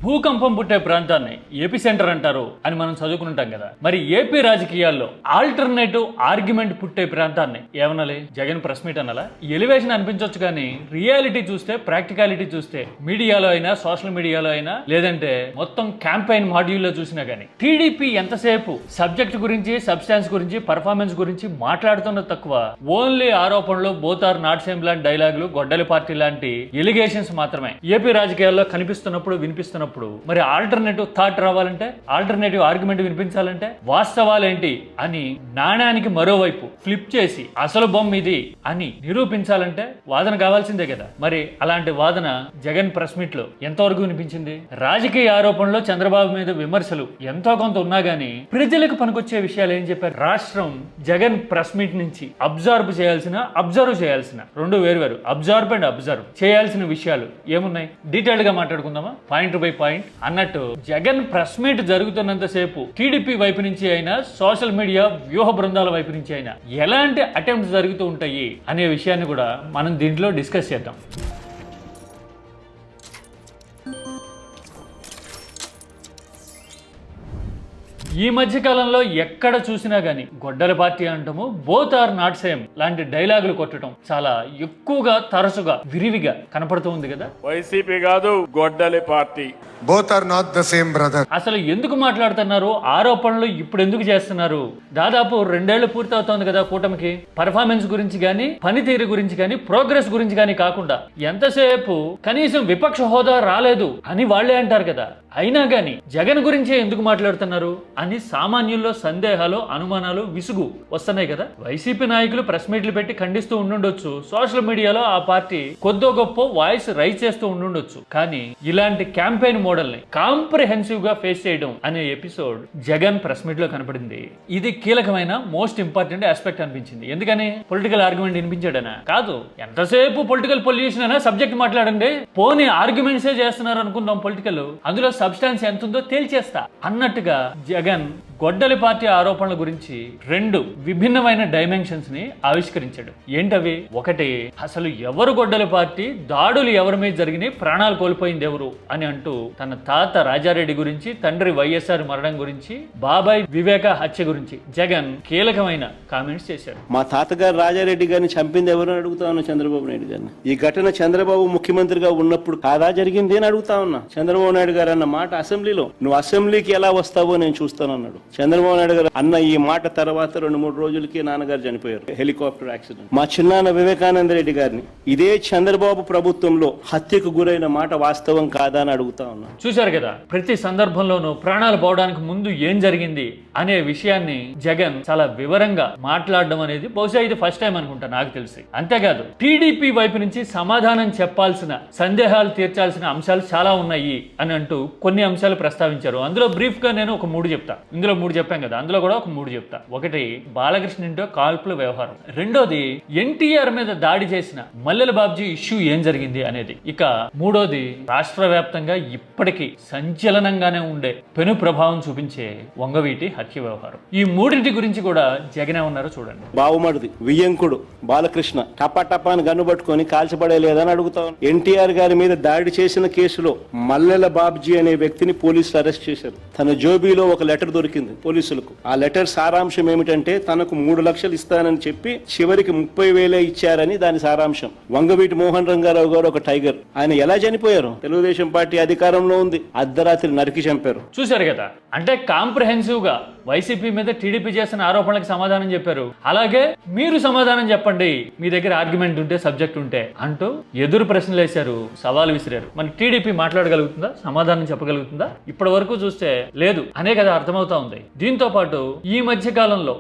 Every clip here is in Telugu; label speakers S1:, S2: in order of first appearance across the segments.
S1: భూకంపం పుట్టే ప్రాంతాన్ని ఏపీ సెంటర్ అంటారు అని మనం చదువుకుంటాం కదా. మరి ఏపీ రాజకీయాల్లో ఆల్టర్నేటివ్ ఆర్గ్యుమెంట్ పుట్టే ప్రాంతాన్ని ఏమనాలి? జగన్ ప్రెస్ మీట్ అనాలా? ఎలివేషన్ అనిపించవచ్చు, కానీ రియాలిటీ చూస్తే, ప్రాక్టికాలిటీ చూస్తే, మీడియాలో అయినా సోషల్ మీడియాలో అయినా లేదంటే మొత్తం క్యాంపెయిన్ మాడ్యూల్లో చూసినా కానీ టీడీపీ ఎంతసేపు సబ్జెక్ట్ గురించి, సబ్స్టాన్స్ గురించి, పర్ఫార్మెన్స్ గురించి మాట్లాడుతున్న తక్కువ, ఓన్లీ ఆరోపణలు, బోత్ ఆర్ నాట్ సేమ్ లాంటి డైలాగులు, గొడ్డలి పార్టీ లాంటి ఎలిగేషన్స్ మాత్రమే ఏపీ రాజకీయాల్లో కనిపిస్తున్నప్పుడు, వినిపిస్తున్నప్పుడు మరి ఆల్టర్నేటివ్ థాట్ రావాలంటే, ఆల్టర్నేటివ్ ఆర్గ్యుమెంట్ వినిపించాలంటే వాస్తవాలేంటి అని నాణ్యానికి మరోవైపు ఫ్లిప్ చేసి అసలు బొమ్మ ఇది అని నిరూపించాలంటే వాదన కావాల్సిందే కదా. మరి అలాంటి వాదన జగన్ ప్రెస్ మీట్ లో ఎంతవరకు వినిపించింది? రాజకీయ ఆరోపణలో చంద్రబాబు మీద విమర్శలు ఎంతో కొంత ఉన్నా గానీ ప్రజలకు పనికొచ్చే విషయాలు ఏం చెప్పారు? రాష్ట్రం జగన్ ప్రెస్ మీట్ నుంచి అబ్జర్వ్ చేయాల్సిన రెండు వేరు అబ్జర్వ్ అండ్ అబ్జర్వ్ చేయాల్సిన విషయాలు ఏమున్నాయి? డీటెయిల్డ్ గా మాట్లాడుకుందామా, పాయింట్ బై పాయింట్ అన్నట్టు. జగన్ ప్రెస్ మీట్ జరుగుతున్నంత సేపు టీడీపీ వైపు నుంచి అయినా, సోషల్ మీడియా వ్యూహ బృందాల వైపు నుంచి అయినా ఎలాంటి అటెంప్ట్స్ జరుగుతూ ఉంటాయి అనే విషయాన్ని కూడా మనం దీంట్లో డిస్కస్ చేద్దాం. ఈ మధ్య కాలంలో ఎక్కడ చూసినా గానీ గొడ్డల పార్టీ అంటాము, బోత్ ఆర్ నాట్ సేమ్ లాంటి డైలాగులు కొట్టడం చాలా ఎక్కువగా, తరచుగా, విరివిగా కనపడుతూ ఉంది కదా.
S2: వైసీపీ కాదు, గొడ్డలి party.
S3: Both are not the same brother.
S1: అసలు ఎందుకు మాట్లాడుతున్నారు? ఆరోపణలు ఇప్పుడు ఎందుకు చేస్తున్నారు? దాదాపు 2 ఏళ్లు పూర్తవుతోంది కదా కూటమికి. పర్ఫార్మెన్స్ గురించి గానీ, పనితీరు గురించి గానీ, ప్రోగ్రెస్ గురించి గానీ కాకుండా ఎంతసేపు కనీసం విపక్ష హోదా రాలేదు అని వాళ్లే అంటారు కదా. అయినా గానీ జగన్ గురించే ఎందుకు మాట్లాడుతున్నారు అని సామాన్యుల్లో సందేహాలు, అనుమానాలు, విసుగు వస్తున్నాయి కదా. వైసీపీ నాయకులు ప్రెస్ మీట్లు పెట్టి ఖండిస్తూ ఉండుండొచ్చు, సోషల్ మీడియాలో ఆ పార్టీ కొద్దో గొప్ప వాయిస్ రైజ్ చేస్తూ ఉండుండొచ్చు, కానీ ఇలాంటి క్యాంపెయిన్ మోడల్ ని కాంప్రిహెన్సివ్ గా ఫేస్ చేయడం అనే ఎపిసోడ్ జగన్ ప్రెస్ మీట్ లో కనపడింది. ఇది కీలకమైన, మోస్ట్ ఇంపార్టెంట్ ఆస్పెక్ట్ అనిపించింది. ఎందుకని? పొలిటికల్ ఆర్గ్యుమెంట్ వినిపించాడనా? కాదు. ఎంతసేపు పొలిటికల్ పొల్యూషన్ అయినా సబ్జెక్ట్ మాట్లాడండి, పోనీ ఆర్గ్యుమెంట్సే చేస్తున్నారు అనుకుందాం పొలిటికల్, అందులో సబ్స్టాన్స్ ఎంత ఉందో తేల్చేస్తా అన్నట్టుగా జగన్ గొడ్డలి పార్టీ ఆరోపణల గురించి 2 విభిన్నమైన డైమెన్షన్స్ ని ఆవిష్కరించాడు. ఏంటవి? ఒకటి, అసలు ఎవరు గొడ్డలి పార్టీ, దాడులు ఎవరి మీద జరిగినాయి, ప్రాణాలు కోల్పోయింది ఎవరు అని అంటూ తన తాత రాజారెడ్డి గురించి, తండ్రి వైఎస్ఆర్ మరణం గురించి, బాబాయ్ వివేక హత్య గురించి జగన్ కీలకమైన కామెంట్స్ చేశాడు.
S4: మా తాతగారు రాజారెడ్డి గారిని చంపింది ఎవరు అడుగుతా ఉన్నా చంద్రబాబు నాయుడు గారిని. ఈ ఘటన చంద్రబాబు ముఖ్యమంత్రిగా ఉన్నప్పుడు కాదా జరిగింది అని అడుగుతా ఉన్నా. చంద్రబాబు నాయుడు గారు అన్న మాట అసెంబ్లీలో, నువ్వు అసెంబ్లీకి ఎలా వస్తావో నేను చూస్తానన్నాడు. చంద్రబాబు నాయుడు గారు అన్న ఈ మాట తర్వాత 2-3 రోజులకి నాన్నగారు చనిపోయారు, హెలికాప్టర్ యాక్సిడెంట్. మా చిన్నాన్న వివేకానంద రెడ్డి గారిని ఇదే చంద్రబాబు ప్రభుత్వంలో హత్యకు గురైన మాట వాస్తవం కాదా అని అడుగుతా ఉన్నా.
S1: చూశారు కదా, ప్రతి సందర్భంలోనూ ప్రాణాలు పోవడానికి ముందు ఏం జరిగింది అనే విషయాన్ని జగన్ చాలా వివరంగా మాట్లాడడం అనేది బహుశా ఇది ఫస్ట్ టైం అనుకుంటా నాకు తెలిసి. అంతేకాదు, టీడీపీ వైపు నుంచి సమాధానం చెప్పాల్సిన, సందేహాలు తీర్చాల్సిన అంశాలు చాలా ఉన్నాయి అని అంటూ కొన్ని అంశాలు ప్రస్తావించారు. అందులో బ్రీఫ్ గా నేను ఒక 3 చెప్తా. ఇందులో 3 చెప్పాం కదా, అందులో కూడా ఒక 3 చెప్తా. ఒకటి, బాలకృష్ణ ఇంటో కాల్పుల వ్యవహారం. రెండోది, ఎన్టీఆర్ మీద దాడి చేసిన మల్లెల బాబ్జీ ఇష్యూ ఏం జరిగింది అనేది. ఇక మూడోది, రాష్ట్ర వ్యాప్తంగా ఇప్పటికీ సంచలనంగానే ఉండే, పెను ప్రభావం చూపించే వంగవీటి హత్య వ్యవహారం. ఈ 3 గురించి కూడా జగన్ ఏమన్నారో చూడండి.
S4: బావుమడిది వియ్యంకుడు బాలకృష్ణ టపాటపాని గన్నుబట్టుకొని కాల్చబడలేదని అడుగుతా. ఎన్టీఆర్ గారి మీద దాడి చేసిన కేసులో మల్లెల బాబ్జీ అనే వ్యక్తిని పోలీసులు అరెస్ట్ చేశారు. తన జోబీలో ఒక లెటర్ దొరికింది పోలీసులకు. ఆ లెటర్ సారాంశం ఏమిటంటే, తనకు 3 లక్షలు ఇస్తానని చెప్పి చివరికి 30,000 ఇచ్చారని దాని సారాంశం. వంగవీటి మోహన్ రంగారావు గారు ఒక టైగర్. ఆయన ఎలా చనిపోయారు? తెలుగుదేశం పార్టీ అధికారంలో ఉంది, అర్ధరాత్రి నరికి చంపారు.
S1: చూశారు కదా, అంటే కాంప్రహెన్సివ్ గా వైసీపీ మీద టీడీపీ చేసిన ఆరోపణలకు సమాధానం చెప్పారు. అలాగే మీరు సమాధానం చెప్పండి, మీ దగ్గర ఆర్గ్యుమెంట్ ఉంటే, సబ్జెక్ట్ ఉంటే అంటూ ఎదురు ప్రశ్నలు వేశారు, సవాల్ విసిరారు. మరి టీడీపీ మాట్లాడగలుగుతుందా? సమాధానం చెప్పగలుగుతుందా? ఇప్పటి వరకు చూస్తే లేదు అనే కదా అర్థమవుతా ఉంది. దీంతో పాటు ఈ మధ్య కాలంలో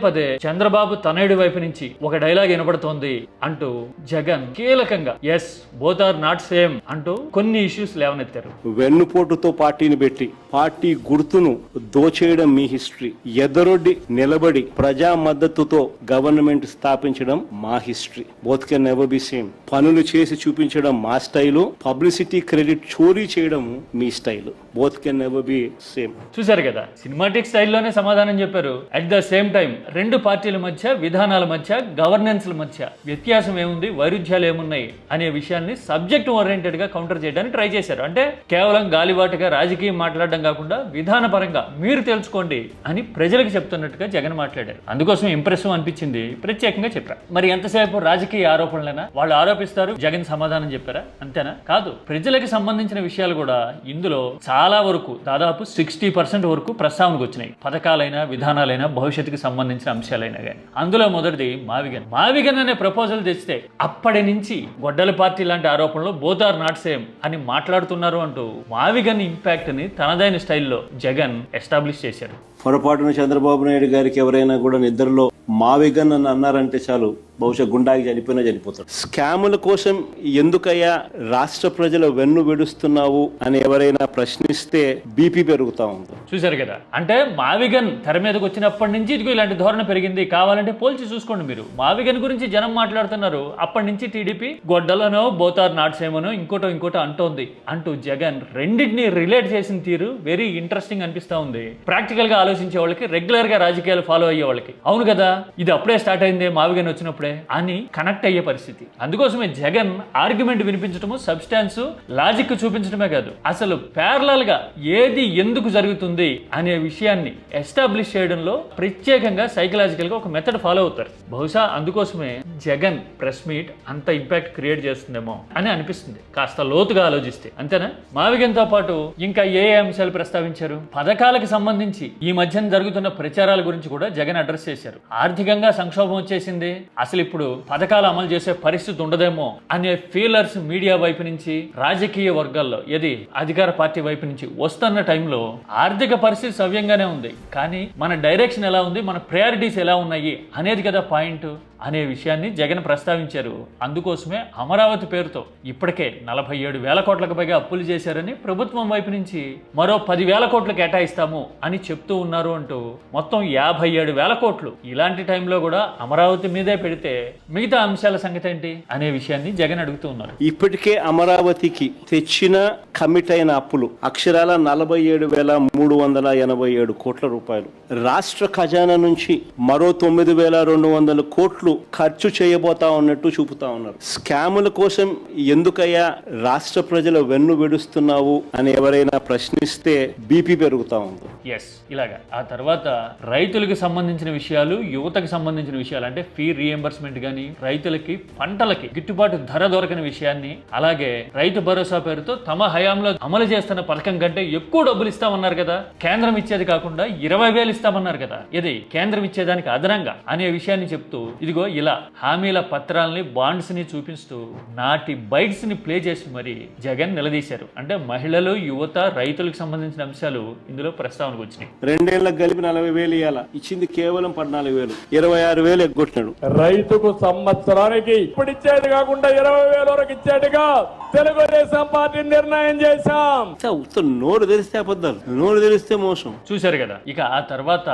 S1: పదే చంద్రబాబు తనయుడి వైపు నుంచి ఒక డైలాగ్ వినపడుతోంది అంటూ జగన్ కీలకంగా yes both are not same అంటూ కొన్ని ఇష్యూస్ లేవనెత్తారు.
S4: వెన్నుపోటుతో పార్టీని పెట్టి పార్టీ గుర్తును దోచేయడం మీ హిస్టరీ. ఎదరొడ్డి నిలబడి ప్రజా మద్దతుతో గవర్నమెంట్ స్థాపించడం మా history. Both can never be same. పనులు చేసి చూపించడం మా స్టైలు, పబ్లిసిటీ క్రెడిట్ చోరీ చేయడం మీ style. Both can never be same.
S1: చూసారు కదా, సినిమాటిక్ పాలిటిక్స్ స్టైల్లోనే సమాధానం చెప్పారు. అట్ ద సేమ్ టైం రెండు పార్టీల మధ్య, విధానాల మధ్య, గవర్నెన్స్ల మధ్య వ్యత్యాసం ఏముంది, వైరుధ్యాలు ఏమున్నాయి అనే విషయాన్ని సబ్జెక్ట్ ఓరియంటెడ్ గా కౌంటర్ చేయడానికి ట్రై చేశారు. అంటే కేవలం గాలిబాటుగా రాజకీయం మాట్లాడడం కాకుండా విధానపరంగా మీరు తెలుసుకోండి అని ప్రజలకు చెప్తున్నట్టుగా జగన్ మాట్లాడారు. అందుకోసం ఇంప్రెసివ్ అనిపించింది, ప్రత్యేకంగా చెప్పారు. మరి ఎంతసేపు రాజకీయ ఆరోపణలైనా వాళ్ళు ఆరోపిస్తారు, జగన్ సమాధానం చెప్పారా? అంతేనా? కాదు. ప్రజలకు సంబంధించిన విషయాలు కూడా ఇందులో చాలా వరకు దాదాపు 60% వరకు ప్రస్తావనకు వచ్చినాయి. పథకాలైనా, విధానాలైనా, భవిష్యత్తుకు సంబంధించిన అంశాలైనా కానీ. అందులో మొదటిది మావిగన్ అనే ప్రపోజల్ తెస్తే అప్పటి నుంచి గొడ్డల పార్టీ లాంటి ఆరోపణలు బోత్ ఆర్ నాట్ సేమ్ అని మాట్లాడుతున్నారు అంటూ మావిగన్ ఇంపాక్ట్ ని తనదైన స్టైల్లో జగన్ ఎస్టాబ్లిష్ చేశారు.
S4: పొరపాటున చంద్రబాబు నాయుడు గారికి ఎవరైనా కూడా నిద్రలో మావిగన్ అని అన్నారంటే చాలు, బహుశా గుండాకి చనిపోతాడు. స్కాముల కోసం ఎందుకయ్యా రాష్ట్ర ప్రజల వెన్ను విడుస్తున్నావు అని ఎవరైనా ప్రశ్నిస్తే బీపీ పెరుగుతా ఉంది.
S1: చూశారు కదా, అంటే మావిగన్ తెర మీదకి వచ్చినప్పటి నుంచి ఇదిగో ఇలాంటి ధోరణి పెరిగింది. కావాలంటే పోల్చి చూసుకోండి మీరు. మావిగన్ గురించి జనం మాట్లాడుతున్నారు, అప్పటి నుంచి టీడీపీ గొడ్డలనో బోతార్ నాట్ సేమ్ అనో ఇంకోటో అంటోంది అంటూ జగన్ రెండింటిని రిలేట్ చేసిన తీరు వెరీ ఇంట్రెస్టింగ్ అనిపిస్తా ఉంది. ప్రాక్టికల్ గా ఆలోచించే వాళ్ళకి, రెగ్యులర్ గా రాజకీయాలు ఫాలో అయ్యే వాళ్ళకి, అవును కదా ఇది అప్పుడే స్టార్ట్ అయింది మావిగన్ వచ్చినప్పుడే అని కనెక్ట్ అయ్యే పరిస్థితి. అందుకోసమే జగన్ ఆర్గ్యుమెంట్ వినిపించడము, సబ్స్టాన్స్, లాజిక్ చూపించడమే కాదు, అసలు ప్యారలల్ గా ఏది ఎందుకు జరుగుతుంది అనే విషయాన్ని ఎస్టాబ్లిష్ చేయడంలో ప్రత్యేకంగా సైకలాజికల్ గా ఒక మెథడ్ ఫాలో అవుతారు. బహుశా అందుకోసమే జగన్ ప్రెస్ మీట్ అంత ఇంపాక్ట్ క్రియేట్ చేస్తుందేమో అని అనిపిస్తుంది కాస్త లోతుగా ఆలోచిస్తే. అంతేనా? మావిగన్ తో పాటు ఇంకా ఏ అంశాలు ప్రస్తావించారు? పథకాలకు సంబంధించి ఈ మధ్యన జరుగుతున్న ప్రచారాల గురించి కూడా జగన్ అడ్రస్ చేశారు. ఆర్థికంగా సంక్షోభం వచ్చేసింది, అసలు ఇప్పుడు పథకాలు అమలు చేసే పరిస్థితి ఉండదేమో అనే ఫీలర్స్ మీడియా వైపు నుంచి, రాజకీయ వర్గాల్లో, ఏది అధికార పార్టీ వైపు నుంచి వస్తున్న టైంలో ఆర్థిక పరిస్థితి సవ్యంగానే ఉంది, కానీ మన డైరెక్షన్ ఎలా ఉంది, మన ప్రయారిటీస్ ఎలా ఉన్నాయి అనేది కదా పాయింట్ అనే విషయాన్ని జగన్ ప్రస్తావించారు. అందుకోసమే అమరావతి పేరుతో ఇప్పటికే 47,000 కోట్లకు పైగా అప్పులు చేశారని ప్రభుత్వం వైపు నుంచి మరో 10,000 కోట్లు కేటాయిస్తాము అని చెప్తూ ఉన్నారు అంటూ మొత్తం 57,000 కోట్లు ఇలాంటి టైంలో కూడా అమరావతి మీదే పెడితే మిగతా అంశాల సంగతి ఏంటి అనే విషయాన్ని జగన్ అడుగుతూ ఉన్నారు.
S4: ఇప్పటికే అమరావతికి తెచ్చిన కమిట్ అయిన అప్పులు అక్షరాల 47,387 కోట్ల రూపాయలు. రాష్ట్ర ఖజానా నుంచి మరో 9,200 కోట్లు ఖర్చు చేయబోతా ఉన్నట్టు చూపుతా ఉన్నారు. స్కాముల కోసం ఎందుకయ్యా రాష్ట్ర ప్రజల వెన్ను విడుస్తున్నావు అని ఎవరైనా ప్రశ్నిస్తే బీపీ పెరుగుతా ఉంది.
S1: ఎస్, ఇలాగా. ఆ తర్వాత రైతులకు సంబంధించిన విషయాలు, యువతకు సంబంధించిన విషయాలు, అంటే ఫీ రీఎంబర్స్మెంట్ కానీ, రైతులకి పంటలకి గిట్టుబాటు ధర దొరకని విషయాన్ని, అలాగే రైతు భరోసా పేరుతో తమ హయాంలో అమలు చేస్తున్న పథకం కంటే ఎక్కువ డబ్బులు ఇస్తామన్నారు కదా, కేంద్రం ఇచ్చేది కాకుండా 20,000 ఇస్తామన్నారు కదా, ఇది కేంద్రం ఇచ్చేదానికి అదనంగా అనే విషయాన్ని చెప్తూ ఇదిగో ఇలా హామీల పత్రాలని, బాండ్స్ ని చూపిస్తూ నాటి బైట్స్ ని ప్లే చేసి మరి జగన్ నిలదీశారు. అంటే మహిళలు, యువత, రైతులకు సంబంధించిన అంశాలు ఇందులో ప్రస్తావనకు వచ్చినాయి.
S4: 2 ఏళ్లకు కలిపి 40,000 ఇవ్వాలా, ఇచ్చింది కేవలం 14,000, 26,000 ఎగ్గొట్టినాడు.
S2: రైతుకు సంవత్సరానికి ఇప్పుడు ఇచ్చేది కాకుండా 20,000 వరకు ఇచ్చేట్టుగా తెలుగుదేశం పార్టీ నిర్ణయం చేశాం.
S4: నోరు తెరిస్తే అబద్ధాలు, నోరు తెరిస్తే మోసం.
S1: చూశారు కదా. ఇక ఆ తర్వాత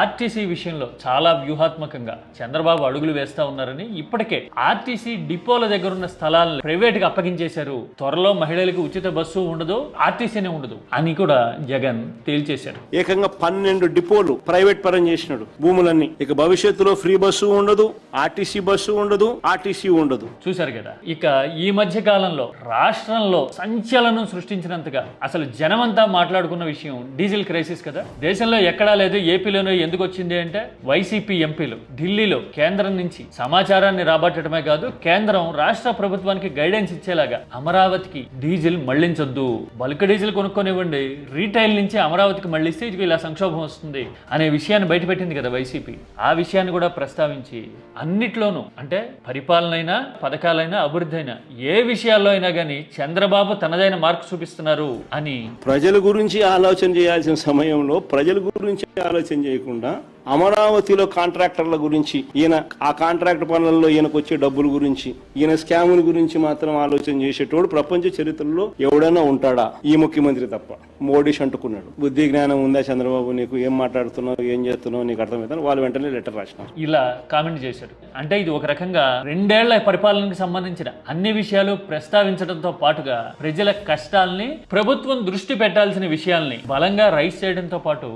S1: ఆర్టీసీ విషయంలో చాలా వ్యూహాత్మకంగా చంద్రబాబు అడుగులు వేస్తా ఉన్నారని, ఇప్పటికే ఆర్టీసీ డిపోల దగ్గర ఉన్న స్థలాలను ప్రైవేట్ గా అప్పగించేశారు, త్వరలో మహిళలకు ఉచిత బస్సు ఉండదు, ఆర్టీసీనే ఉండదు అని కూడా జగన్ తేల్చేశారు.
S4: ఏకంగా 12 డిపోలు ప్రైవేట్ పరం చేసినాడు భూములన్నీ. ఇక భవిష్యత్తులో ఫ్రీ బస్సు ఉండదు, ఆర్టీసీ బస్సు ఉండదు, ఆర్టీసీ ఉండదు.
S1: చూశారు కదా. ఇక ఈ మధ్య కాలంలో రాష్ట్రంలో సంచలనం సృష్టించినంతగా అసలు జనమంతా మాట్లాడుకున్న విషయం డీజిల్ క్రైసిస్ కదా. దేశంలో ఎక్కడా లేదు, ఏపీలోనూ ఎందుకు వచ్చింది అంటే వైసీపీ ఎంపీలు ఢిల్లీలో కేంద్రం నుంచి సమాచారాన్ని రాబట్టడమే కాదు, కేంద్రం రాష్ట్ర ప్రభుత్వానికి గైడెన్స్ ఇచ్చేలాగా అమరావతికి డీజిల్ మళ్లించొద్దు, బల్క్ డీజిల్ కొనుక్కొనివ్వండి, రీటైల్ నుంచి అమరావతికి మళ్లిస్తే ఇది ఇలా సంక్షోభం వస్తుంది అనే విషయాన్ని బయటపెట్టింది కదా వైసీపీ. ఆ విషయాన్ని కూడా ప్రస్తావించి అన్నిట్లోనూ, అంటే పరిపాలన అయినా, పథకాలైనా, అభివృద్ధి అయినా, ఏ విషయాల్లో అయినా కానీ చంద్రబాబు తనదైన మార్కు చూపిస్తున్నారు అని.
S4: ప్రజల గురించి ఆలోచన చేయాల్సిన సమయంలో ప్రజల గురించి ఆలోచన చేయకుండా అమరావతిలో కాంట్రాక్టర్ల గురించి, ఈయన ఆ కాంట్రాక్ట్ పనులలో ఈయనకు వచ్చే డబ్బుల గురించి, ఈయన స్కాముల గురించి మాత్రం ఆలోచన చేసేటోడు ప్రపంచ చరిత్రలో ఎవడైనా ఉంటాడా? ఈ ముఖ్యమంత్రి తప్ప. మోడీ అంటుకున్నాడు. బుద్ధి జ్ఞానం ఉందా చంద్రబాబు నీకు? ఏం మాట్లాడుతున్నావు, ఏం చేస్తున్నావు నీకు అర్థమవుతుంది. వాళ్ళు వెంటనే లెటర్ రాసినారు,
S1: ఇలా కామెంట్ చేశారు. అంటే ఇది ఒక రకంగా 2 ఏళ్ల పరిపాలనకు సంబంధించిన అన్ని విషయాలు ప్రస్తావించడంతో పాటుగా ప్రజల కష్టాల్ని, ప్రభుత్వం దృష్టి పెట్టాల్సిన విషయాల్ని బలంగా రైస్ చేయడంతో పాటు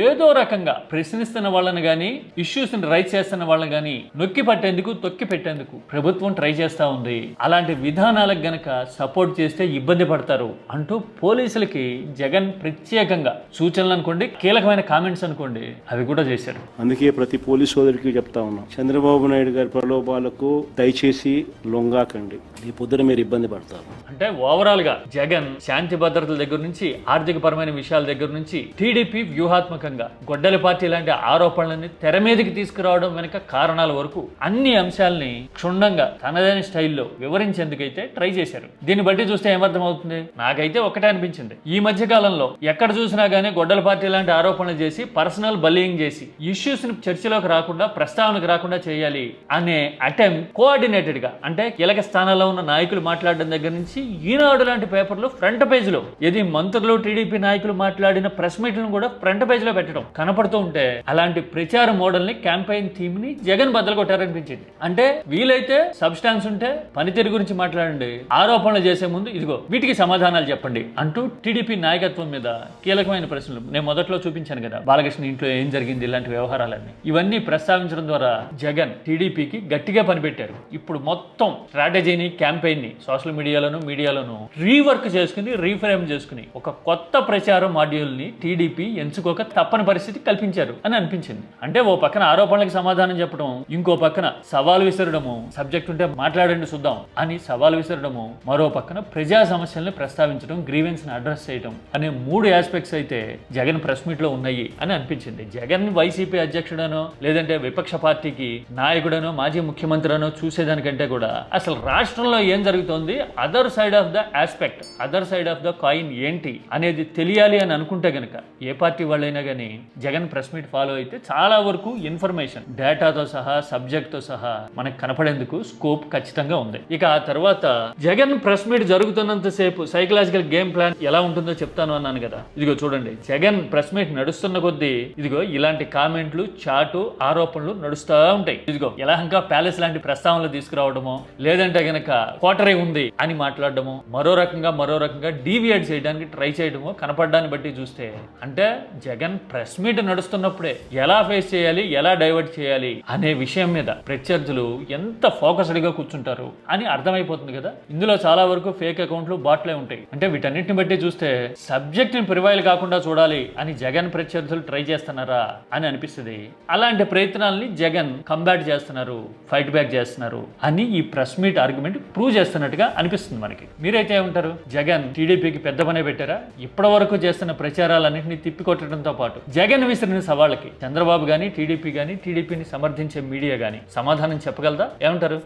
S1: ఏదో రకంగా ప్రశ్నిస్తున్న వాళ్ళని గానీ, ఇష్యూస్ ని రైస్ చేస్తున్న వాళ్ళని గానీ నొక్కి పట్టేందుకు, తొక్కి పెట్టేందుకు ప్రభుత్వం ట్రై చేస్తా ఉంది. అలాంటి విధానాలకు గనక సపోర్ట్ చేస్తే ఇబ్బంది పడతారు అంటూ పోలీసులకి జగన్ ప్రత్యేకంగా సూచనలు అనుకోండి, కీలకమైన కామెంట్స్ అనుకోండి, అవి కూడా చేశారు.
S4: అందుకే ప్రతి పోలీస్ సోదరికి చెప్తా ఉన్నాం, చంద్రబాబు నాయుడు గారి ప్రలోభాలకు దయచేసి లొంగాకండి. ఈ పొద్దున మీరు ఇబ్బంది పడతారు.
S1: అంటే ఓవరాల్ గా జగన్ శాంతి భద్రతల దగ్గర నుంచి, ఆర్థిక పరమైన విషయాల దగ్గర నుంచి టీడీపీ వ్యూహాత్మకంగా గొడ్డలి పార్టీ లాంటి ఆరోపణలని తెర మీదకి తీసుకురావడం వెనుక కారణాల వరకు అన్ని అంశాలని క్షుణ్ణంగా తనదైన స్టైల్లో వివరించేందుకైతే ట్రై చేశారు. దీన్ని బట్టి చూస్తే ఏమర్థం అవుతుంది? నాకైతే ఒకటే అనిపించింది, ఈ మధ్య కాలంలో ఎక్కడ చూసినా గానీ గొడ్డల పార్టీ లాంటి ఆరోపణలు చేసి, పర్సనల్ బల్లింగ్ చేసి, ఇష్యూస్ ని చర్చలోకి రాకుండా, ప్రస్తావనకు రాకుండా చేయాలి అనే అటెంప్ట్ కోఆర్డినేటెడ్ గా, అంటే కీలక స్థానాల్లో ఉన్న నాయకులు మాట్లాడడం దగ్గర నుంచి ఈనాడు లాంటి పేపర్లు ఫ్రంట్ పేజ్ లో, ఇది మంత్రులు, టీడీపీ నాయకులు మాట్లాడిన ప్రెస్ మీట్లను కూడా ఫ్రంట్ పేజ్ లో పెట్టడం కనపడుతూ ఉంటే, అలాంటి ప్రచార మోడల్ ని, క్యాంపెయిన్ థీమ్ ని జగన్ బద్దలు కొట్టారనిపించింది. అంటే వీలైతే సబ్స్టాన్స్ ఉంటే పనితీరు గురించి మాట్లాడండి, ఆరోపణలు చేసే ముందు ఇదిగో వీటికి సమాధానాలు చెప్పండి అంటూ టీడీపీ నాయకత్వం మీద కీలకమైన ప్రశ్నలు నేను మొదట్లో చూపించాను కదా, బాలకృష్ణ ఇంట్లో ఏం జరిగింది, ఇలాంటి వ్యవహారాలన్నీ ఇవన్నీ ప్రస్తావించడం ద్వారా జగన్ టీడీపీకి గట్టిగా పనిపెట్టారు. ఇప్పుడు మొత్తం స్ట్రాటజీని, క్యాంపెయిన్ ని సోషల్ మీడియాలోను రీవర్క్ చేసుకుని, రీఫ్రేమ్ చేసుకుని ఒక కొత్త ప్రచార మాడ్యూల్ ని టీడీపీ ఎంచుకోక తప్పని పరిస్థితి కల్పించారు అని అనిపించింది. అంటే ఓ పక్కన ఆరోపణలకు సమాధానం చెప్పడం, ఇంకో పక్కన సవాల్ విసరడము, సబ్జెక్ట్ ఉంటే మాట్లాడండి చూద్దాం అని సవాల్ విసరడము, మరో పక్కన ప్రజా సమస్యల్ని ప్రస్తావించడం, గ్రీవెన్స్ ని అడ్రస్ చేయడం అనే 3 ఆస్పెక్ట్స్ అయితే జగన్ ప్రెస్ మీట్ లో ఉన్నాయి అని అనిపించింది. జగన్ వైసీపీ అధ్యక్షుడనో లేదంటే విపక్ష పార్టీకి నాయకుడనో, మాజీ ముఖ్యమంత్రి అనో చూసేదానికంటే కూడా అసలు రాష్ట్రంలో ఏం జరుగుతోంది, other side of the aspect, other side of the coin ఏంటి అనేది తెలియాలి అని అనుకుంటే గనక ఏ పార్టీ వాళ్ళైనా కానీ జగన్ ప్రెస్ మీట్ ఫాలో అయితే చాలా వరకు ఇన్ఫర్మేషన్, డేటాతో సహా, సబ్జెక్ట్ తో సహా మనకు కనపడేందుకు స్కోప్ ఖచ్చితంగా ఉంది. ఇక ఆ తర్వాత జగన్ ప్రెస్ మీట్ జరుగుతున్నంత సేపు సైకలాజికల్ గేమ్ ప్లాన్ ఎలా ఉంటుందో చెప్తాను అన్నాను కదా. ఇదిగో చూడండి, జగన్ ప్రెస్ మీట్ నడుస్తున్న కొద్దీ ఇదిగో ఇలాంటి కామెంట్లు, చాటు, ఆరోపణలు నడుస్తూ ఉంటాయి. ఇదిగో యలహంక ప్యాలెస్ లాంటి ప్రస్తావనలు తీసుకురావడమో, లేదంటే గనక కోటరీ ఉంది అని మాట్లాడడమో, మరో రకంగా డీవియేట్ చేయడానికి ట్రై చేయడమో కనపడడాన్ని బట్టి చూస్తే, అంటే జగన్ ప్రెస్ మీట్ నడుస్తున్నప్పుడే ఎలా ఫేస్ చేయాలి, ఎలా డైవర్ట్ చేయాలి అనే విషయం మీద ప్రత్యర్థులు ఎంత ఫోకస్డ్ గా కూర్చుంటారు అని అర్థమైపోతుంది కదా. ఇందులో చాలా వరకు ఫేక్ అకౌంట్లు, బాట్లే ఉంటాయి. అంటే వీటన్నిటిని బట్టి చూస్తే సబ్జెక్ట్ ని ప్రివైల్ కాకుండా చూడాలి అని జగన్ ప్రత్యర్థులు ట్రై చేస్తున్నారా అని అనిపిస్తుంది. అలాంటి ప్రయత్నాలని జగన్ కంబ్యాట్ చేస్తున్నారు, ఫైట్ బ్యాక్ చేస్తున్నారు అని ఈ ప్రెస్ మీట్ ఆర్గ్యుమెంట్ ప్రూవ్ చేస్తున్నట్టుగా అనిపిస్తుంది మనకి. మీరైతే ఏమంటారు? జగన్ టీడీపీకి పెద్ద పనే పెట్టారా? ఇప్పటి వరకు చేస్తున్న ప్రచారాలన్నింటినీ తిప్పికొట్టడంతో పాటు జగన్ విసిరిన సవాళ్ళకి చంద్రబాబు గానీ, టీడీపీ గానీ, టీడీపీని సమర్థించే మీడియా గానీ సమాధానం చెప్పగలదా? ఏమంటారు?